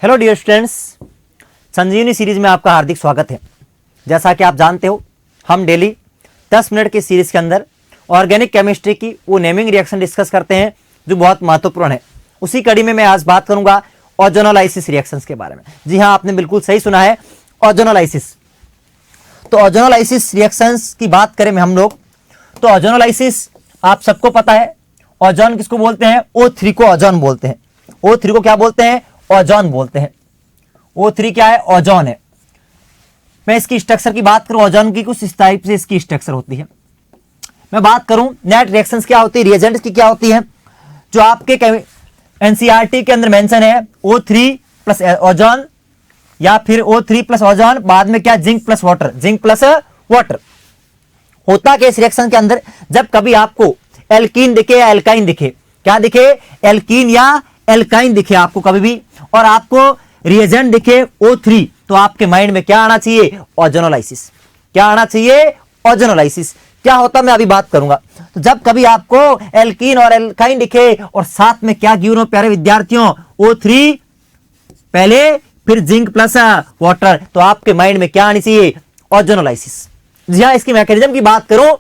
Hello dear students, संजीवनी series में आपका हार्दिक स्वागत है। जैसा कि आप जानते हो, हम डेली 10 मिनट की सीरीज के अंदर ऑर्गेनिक केमिस्ट्री की वो नेमिंग रिएक्शन डिस्कस करते हैं जो बहुत महत्वपूर्ण है। उसी कड़ी में मैं आज बात करूंगा ओजोनोलाइसिस रिएक्शंस के बारे में। जी हाँ, आपने बिल्कुल सही सुना है, ओजोनोलाइसिस। तो ओजोनोलाइसिस रिएक्शंस की बात करें हम लोग, तो ओजोनोलाइसिस आप सबको पता है। ओजोन किसको बोलते हैं? O3 को ओजोन बोलते हैं। O3 को क्या बोलते हैं? ओजोन बोलते हैं। O3 क्या है? ओजोन है। मैं इसकी स्ट्रक्चर की बात करूं, ओजोन की कुछ इस टाइप से इसकी स्ट्रक्चर होती है। मैं बात करूं नेट रिएक्शंस क्या होती है, रिएजेंट्स की क्या होती है, जो आपके एनसीईआरटी के अंदर मेंशन है O3 प्लस ओजोन या फिर O3 प्लस ओजोन, बाद में क्या zinc plus water, zinc plus water. होता क्या इस रिएक्शन के अंदर, जब कभी आपको एल्कीन दिखे या एल्काइन दिखे, क्या दिखे? एल्कीन या एल्काइन दिखे आपको कभी भी, और आपको रिएजेंट दिखे O3, तो आपके माइंड में क्या आना चाहिए? ओजोनोलाइसिस। क्या आना चाहिए? ओजोनोलाइसिस। क्या होता मैं अभी बात करूंगा। तो जब कभी आपको एल्कीन और एल्काइन दिखे और साथ में क्या गिवन हो प्यारे विद्यार्थियों? O3 पहले, फिर जिंक प्लस वाटर, तो आपके माइंड में क्या आनी चाहिए? ओजोनोलाइसिस। जी हाँ, इसकी मैकेनिज्म की बात करूं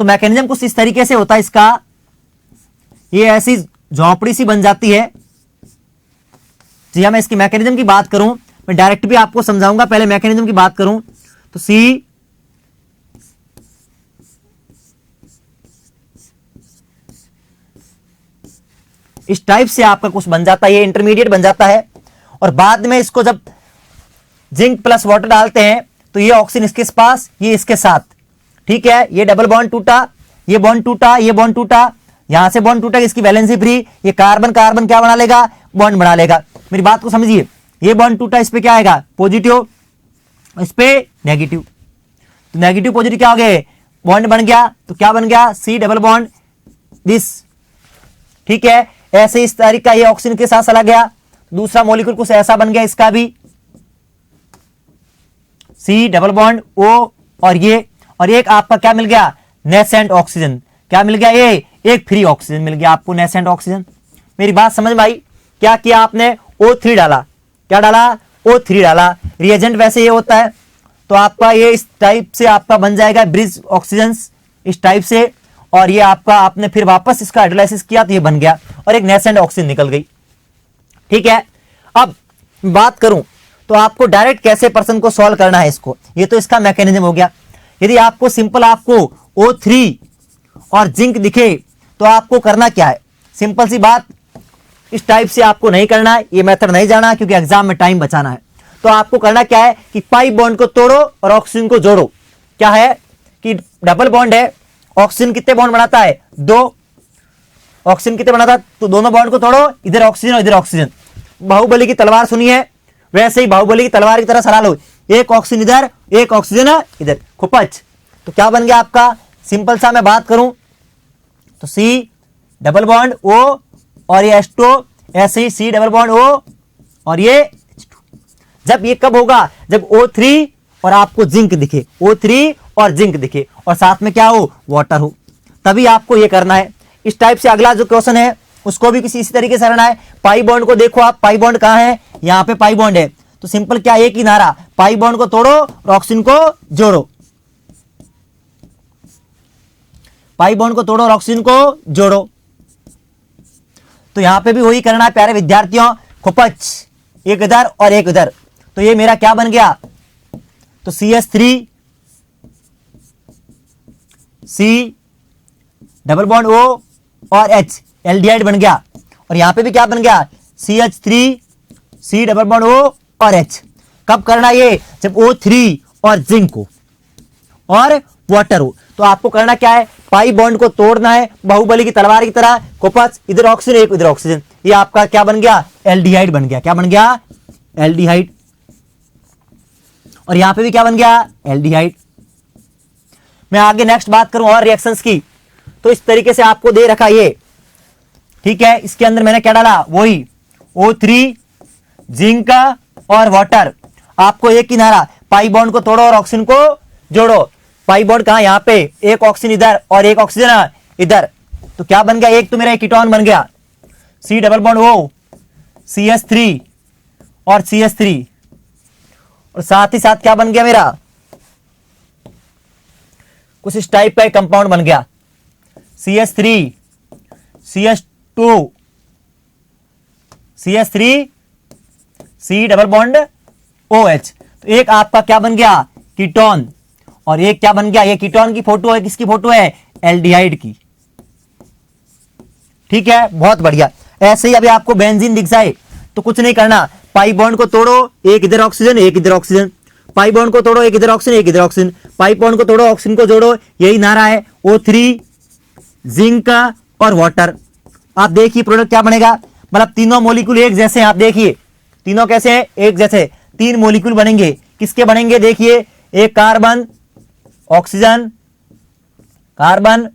तो मैकेनिज्म कुछ इस तरीके से होता है इसका। ये ऐसी झोंपड़ी सी बन जाती है। जी हाँ, मैं इसकी मैकेनिज्म की बात करूं, मैं डायरेक्ट भी आपको समझाऊंगा। पहले मैकेनिज्म की बात करूं तो सी इस टाइप से आपका कुछ बन जाता है, ये इंटरमीडिएट बन जाता है। और बाद में इसको जब जिंक प्लस वाटर डालते हैं तो ये ऑक्सीजन इसके पास, ये इसके साथ, ठीक है। ये डबल बॉन्ड टूटा, ये बॉन्ड टूटा, ये बॉन्ड टूटा, यहां से बॉन्ड टूटा, इसकी वैलेंसी फ्री, ये कार्बन कार्बन क्या बना लेगा? बॉन्ड बना लेगा। मेरी बात को समझिए, ये बॉन्ड टूटा, इस पे क्या आएगा? पॉजिटिव, इस पे नेगेटिव। तो नेगेटिव पॉजिटिव क्या हो गए? बॉन्ड बन गया। तो क्या बन गया? सी डबल बॉन्ड दिस, ठीक है। ऐसे इस तारीख का ये ऑक्सीजन के साथ चला गया, दूसरा मॉलिक्यूल कुछ ऐसा बन गया, इसका भी सी डबल बॉन्ड O, और एक आपका क्या मिल गया? Nascent oxygen. क्या मिल गया? ये एक फ्री ऑक्सीजन मिल गया आपको, नेसेंट ऑक्सीजन। मेरी बात समझ में आई? क्या किया आपने? O3 डाला। क्या डाला? O3 डाला। रिएजेंट वैसे ये होता है, तो आपका ये इस टाइप से आपका बन जाएगा ब्रिज ऑक्सीजन, इस टाइप से। और ये आपका आपने फिर वापस इसका हाइड्रोलाइसिस किया तो ये बन गया, और एक नेसेंट ऑक्सीजन निकल गई, ठीक है। अब बात करूं तो आपको डायरेक्ट कैसे पर्सन को सॉल्व करना है इसको, ये तो इसका मैकेनिज्म हो गया। यदि आपको सिंपल आपको O3 और जिंक दिखे तो आपको करना क्या है? सिंपल सी बात, इस टाइप से आपको नहीं करना है, ये मेथड नहीं जाना है, क्योंकि एग्जाम में टाइम बचाना है। तो आपको करना क्या है कि पाई बॉन्ड को तोड़ो और ऑक्सीजन को जोड़ो। क्या है कि डबल बॉन्ड है, ऑक्सीजन कितने बॉन्ड बनाता है? 2। ऑक्सीजन कितने बनाता है? तो दोनों बॉन्ड को तोड़ो, इधर ऑक्सीजन और इधर ऑक्सीजन। बाहुबली की तलवार सुनिए, वैसे ही बाहुबली की तलवार की तरह सरा लो, एक ऑक्सीजन इधर, एक ऑक्सीजन इधर, खुपच। तो क्या बन गया आपका? सिंपल सा मैं बात करूं तो सी डबल बॉन्ड O और ये H2, ऐसे ही सी डबल बॉन्ड O और ये H2। जब ये कब होगा? जब O3 और आपको जिंक दिखे, O3 और जिंक दिखे, और साथ में क्या हो? वाटर हो, तभी आपको ये करना है। इस टाइप से अगला जो क्वेश्चन है उसको भी किसी इसी तरीके से करना है। पाई बॉन्ड को देखो आप, पाई बॉन्ड कहां है? यहां पे पाई बॉन्ड है। तो सिंपल क्या, एक ही नारा, पाई बॉन्ड को तोड़ो और ऑक्सीजन को जोड़ो। पाई बॉन्ड को तोड़ो और ऑक्सीजन को जोड़ो। तो यहां पे भी वही करना है प्यारे विद्यार्थियों, खुपच, एक इधर और एक इधर। तो ये मेरा क्या बन गया? तो CH3 C double bond O और H, एल्डिहाइड बन गया। और यहां पे भी क्या बन गया? CH3 C double bond O और H। कब करना ये? जब O3 और जिंक हो और वाटर हो। तो आपको करना क्या है? पाई बॉन्ड को तोड़ना है, बाहुबली की तलवार की तरह, कोपस, इधर ऑक्सीजन एक इधर ऑक्सीजन। ये आपका क्या बन गया? एल्डिहाइड बन गया। क्या बन गया? एल्डिहाइड। और यहां पे भी क्या बन गया? एल्डिहाइड। मैं आगे नेक्स्ट बात करूं और रिएक्शंस की, तो इस तरीके से आपको दे रखा ये, ठीक है। इसके अंदर मैंने क्या डाला? वही O3 जिंक और वाटर। आपको एक किनारा, पाई बॉन्ड को तोड़ो और ऑक्सीजन को जोड़ो। पाई बॉन्ड कहां? यहां पे, एक ऑक्सीजन इधर और एक ऑक्सीजन इधर। तो क्या बन गया? एक तो मेरा कीटोन बन गया, C double bond O CH3 और CH3, और साथ ही साथ क्या बन गया मेरा, कुछ इस टाइप का एक कंपाउंड बन गया, CH3 CH2 CH3 C double bond OH। तो एक आपका क्या बन गया, कीटोन, और एक क्या बन गया, ये कीटोन की फोटो है, किसकी फोटो है, एल्डिहाइड की। ठीक है, बहुत बढ़िया। ऐसे ही अभी आपको बेंजीन दिख जाए तो कुछ नहीं करना, पाई बॉन्ड को तोड़ो, एक इधर ऑक्सीजन एक इधर ऑक्सीजन, पाई बॉन्ड को तोड़ो, एक इधर ऑक्सीजन एक इधर ऑक्सीजन, पाई बॉन्ड को तोड़ो, ऑक्सीजन को जोड़ो, यही नारा है। O3 जिंक और वाटर। आप देखिए प्रोडक्ट क्या बनेगा, मतलब तीनों मॉलिक्यूल एक जैसे हैं, आप देखिए तीनों कैसे हैं, एक जैसे, तीन मॉलिक्यूल बनेंगे, किसके बनेंगे, देखिए एक कार्बन, ऑक्सीजन, कार्बन,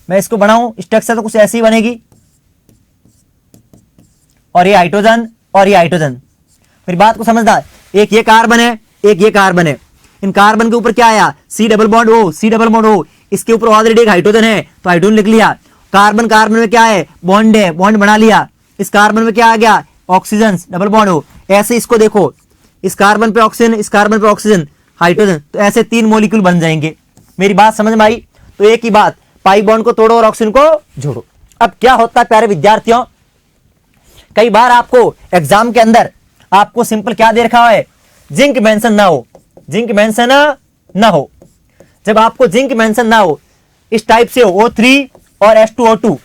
मैं इसको बनाऊं स्ट्रक्चर तो कुछ ऐसी बनेगी, और ये हाइड्रोजन और ये हाइड्रोजन। मेरी बात को समझना, एक ये कार्बन है, एक ये कार्बन है, इन कार्बन के ऊपर क्या आया, C double bond O, C double bond O, इसके ऊपर ऑलरेडी एक हाइड्रोजन है तो हाइड्रोजन लिख लिया। कार्बन कार्बन में क्या है, बॉन्ड है, बॉन्ड बना लिया। इस कार्बन में क्या आ गया, ऑक्सीजन डबल बॉन्ड O। ऐसे इसको देखो, इस कार्बन पे ऑक्सीजन, इस कार्बन पे ऑक्सीजन, हाइड्रोजन, तो ऐसे तीन मॉलिक्यूल बन जाएंगे। मेरी बात समझ में आई? तो एक ही बात, पाई बॉन्ड को तोड़ो और ऑक्सीजन को जोड़ो। अब क्या होता है प्यारे विद्यार्थियों, कई बार आपको एग्जाम के अंदर आपको सिंपल क्या दे रखा है, जिंक मेंशन ना हो, जिंक मेंशन ना हो। जब आपको जिंक मेंशन ना हो, इस टाइप से हो O3 और H2O2,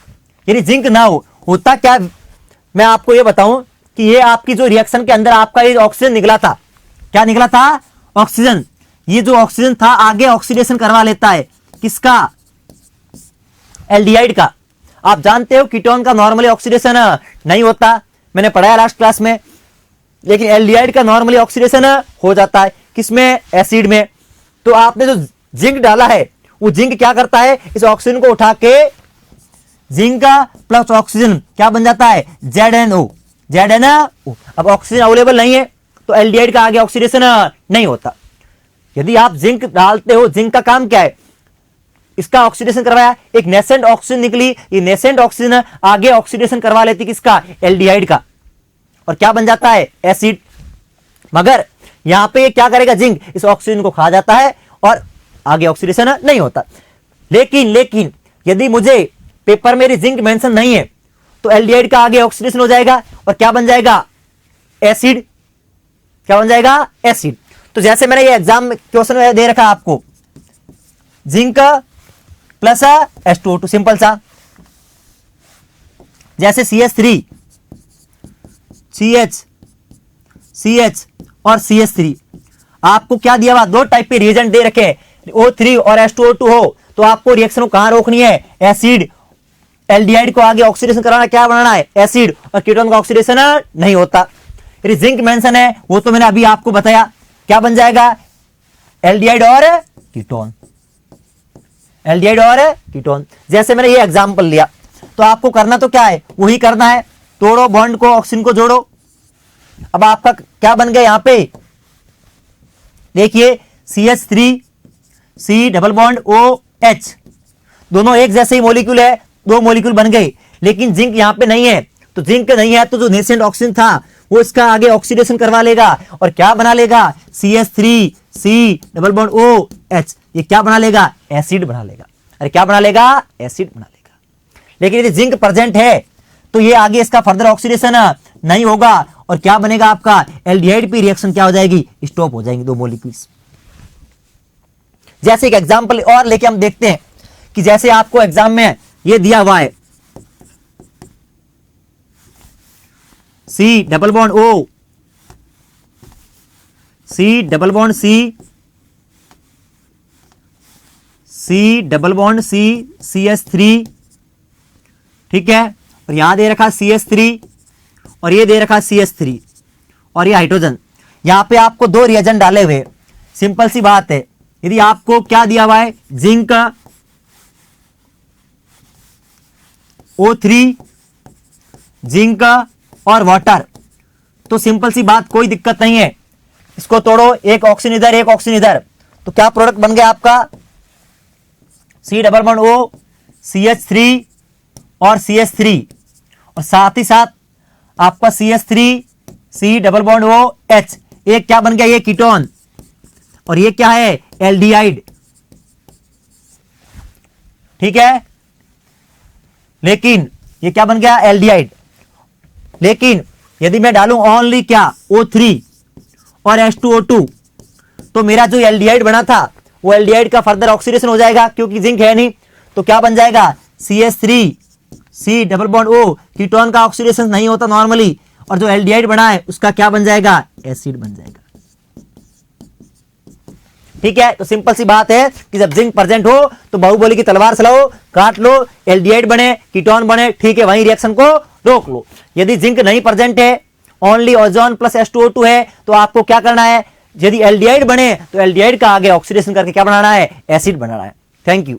यदि जिंक ना हो, होता क्या, मैं आपको ये बताऊं कि ये आपकी जो रिएक्शन के अंदर आपका ये ऑक्सीजन निकला था, क्या निकला था, ऑक्सीजन। ये जो ऑक्सीजन था आगे ऑक्सीडेशन करवा लेता है, किसका, एल्डिहाइड का। आप जानते हो कीटोन का नॉर्मली ऑक्सीडेशन नहीं होता, मैंने पढ़ाया लास्ट क्लास में, लेकिन एल्डिहाइड का नॉर्मली ऑक्सीडेशन हो जाता है, किसमें, एसिड में। तो आपने जो जिंक डाला है, वो जिंक क्या करता है, इस ऑक्सीजन को उठा के जिंक प्लस ऑक्सीजन क्या बन जाता है, ZnO, ZnO। अब ऑक्सीजन अवेलेबल नहीं है तो एल्डिहाइड का आगे ऑक्सीडेशन नहीं होता। यदि आप जिंक डालते हो, जिंक का काम क्या है, इसका ऑक्सीडेशन करवाया, एक नेसेंट ऑक्सीजन निकली, ये नेसेंट ऑक्सीजन आगे ऑक्सीडेशन करवा लेती किसका, एल्डिहाइड का, और क्या बन जाता है, एसिड। मगर यहां पे क्या करेगा, जिंक इस ऑक्सीजन को खा जाता है और आगे ऑक्सीडेशन नहीं होता। लेकिन यदि मुझे पेपर में जिंक मेंशन नहीं है तो एल्डिहाइड का आगे ऑक्सीडेशन हो जाएगा और क्या बन जाएगा, एसिड। क्या बन जाएगा, एसिड। तो जैसे मैंने ये एग्जाम क्वेश्चन दे रखा आपको, जिंक प्लस H2O2, सिंपल सा। जैसे CH3 CH और CH3, आपको क्या दिया हुआ, दो टाइप के रिएजेंट दे रखे, O3 और H2O2 हो तो आपको रिएक्शन को कहां रोकनी है, एसिड। एल्डिहाइड को आगे ऑक्सीडेशन कराना, क्या बनाना है, एसिड, और कीटोन का ऑक्सीडेशन नहीं होता। यदि जिंक मेंशन है, वो तो मैंने अभी आपको बताया, क्या बन जाएगा, एल्डिहाइड और कीटोन, एल्डिहाइड और कीटोन। जैसे मैंने ये एग्जांपल लिया, तो आपको करना तो क्या है, वही करना है, तोड़ो बॉन्ड को, ऑक्सीजन को जोड़ो। अब आपका क्या बन गया, यहां पे देखिए CH3 C double bond OH, दोनों एक जैसे ही मॉलिक्यूल है, दो मॉलिक्यूल बन गए, लेकिन जिंक यहां पे नहीं है। तो जिंक नहीं है तो जो नेसेंट ऑक्सीजन था वो इसका आगे ऑक्सीडेशन करवा लेगा और क्या बना लेगा, CH3 C double bond OH, ये क्या बना लेगा, एसिड बना लेगा। अरे क्या बना लेगा, एसिड बना लेगा। लेकिन यदि जिंक प्रेजेंट है तो ये आगे इसका फर्दर ऑक्सीडेशन नहीं होगा और क्या बनेगा, आपका एल्डिहाइड पे रिएक्शन क्या हो जाएगी, स्टॉप हो जाएंगे दो मॉलिक्यूल्स। जैसे एक एग्जांपल और लेके हम देखते हैं कि जैसे आपको एग्जाम में ये दिया हुआ है, C double bond O, C double bond C double bond C, CH3, ठीक है, और यहां दे रखा CH3 और ये दे रखा CH3 और ये हाइड्रोजन। यहां पे आपको दो रिएजेंट डाले हुए, सिंपल सी बात है। यदि आपको क्या दिया हुआ है, जिंक O3, जिंक और वाटर, तो सिंपल सी बात, कोई दिक्कत नहीं है, इसको तोड़ो, एक ऑक्सीजन इधर एक ऑक्सीजन इधर, तो क्या प्रोडक्ट बन गया आपका, C double bond O, CH3 और CH3, और साथ ही साथ आपका CH3C डबल बॉन्ड OH, एक क्या बन गया, ये कीटोन, और ये क्या है, एल्डिहाइड। ठीक है, लेकिन ये क्या बन गया, एल्डिहाइड। लेकिन यदि मैं डालूं ओनली क्या, O3 और H2O2, तो मेरा जो एल्डिहाइड बना था वो एल्डिहाइड का फर्दर ऑक्सीडेशन हो जाएगा, क्योंकि जिंक है नहीं, तो क्या बन जाएगा, CH3C double bond O, ketone का ऑक्सीडेशन नहीं होता नॉर्मली, और जो एल्डिहाइड बना है उसका क्या बन जाएगा, एसिड बन जाएगा। ठीक है, तो सिंपल सी बात है कि जब जिंक प्रेजेंट हो तो बाहुबली की तलवार चलाओ, काट लो, एल्डिहाइड बने, कीटोन बने, ठीक है, वहीं रिएक्शन को रोक लो। यदि जिंक नहीं प्रेजेंट है, ओनली ओजोन प्लस H2O2 है, तो आपको क्या करना है, यदि एल्डिहाइड बने तो एल्डिहाइड का आगे ऑक्सीडेशन करके क्या बनाना है, एसिड बनाना है। Thank you.